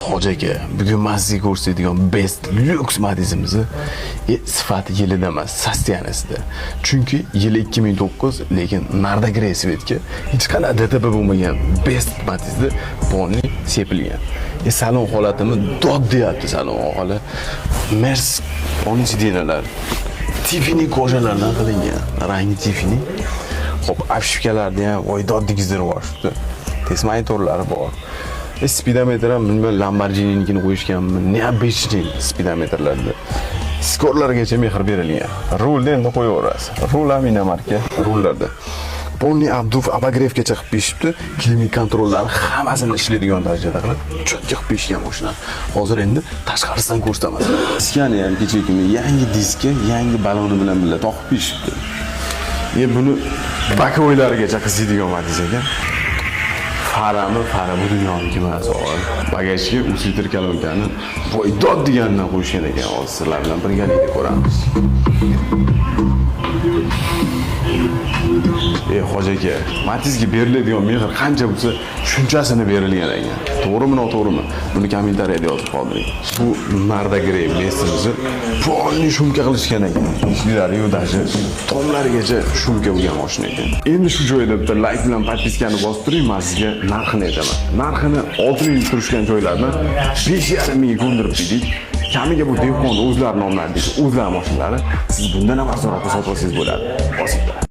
Hoca aka, bugun men sizga ko'rsatadigan best lyuks Matizimizni sifati yilida emas, sostiyanasida. Chunki yili 2009, lekin Nardagre Svetga hech qanday DTP bo'lmagan best Matizda ponni sepilgan. Salon holatimi dod deyapti salon aholi. Mers 10 dinalar. Tiffany ko'jalardan qilingan. Rangi Tiffany. Xo'p, afishkalarda ham voy dod degizlar bor. Test monitorlari bor. Speedometer ham bilmayman Lamborghininikini qo'yishganmi, neobычный speedometerlarda. Skorlargacha mehr berilgan. Rulni endi qo'yaverasiz. Rul ham inomarka rullarda. Ponni Abduf abogrefgacha qilib pishibdi. Klimat kontrollari hammasini ishlaydigan darajada qilib, cho'tga qilib pishgan mashina. Hozir endi tashqarisidan ko'rsataman. Diskani ham kecha kuni yangi diski, yangi baloni bilan birga toqib pishibdi. Buni bakoylarigacha qiziydigan Matiz ekan. Fara bu dunyoniki emas o'g'il. Bagajga usiltir kalonkani voy dod degandan qo'yishgan ekan. Hozir sizlar bilan birgalikda ko'ramiz. Hoca aka, Matizga beriladigan mehr qancha bo'lsa, shunchasini berilgan ekan. To'g'rimi, noto'g'rimi? Buni kommentariyada yozib qoldiring. Bu Nardagre bestimizni ponni shumka qilishgan ekan. Ishlari даже tomlarigacha shumka bo'lgan mashina ekan. Endi shu joyda bitta like bilan podpiskani bosib turing, men sizga narxini aytaman. Narxini 6 ming turishgan joylardan 5,5 mingga ko'ndirib qo'ydik. Kamiga bu dehqon o'zlari nomlaridagi o'zlari mashinalari siz bundan ham arzonroq sotib olsangiz bo'ladi. Bosinglar.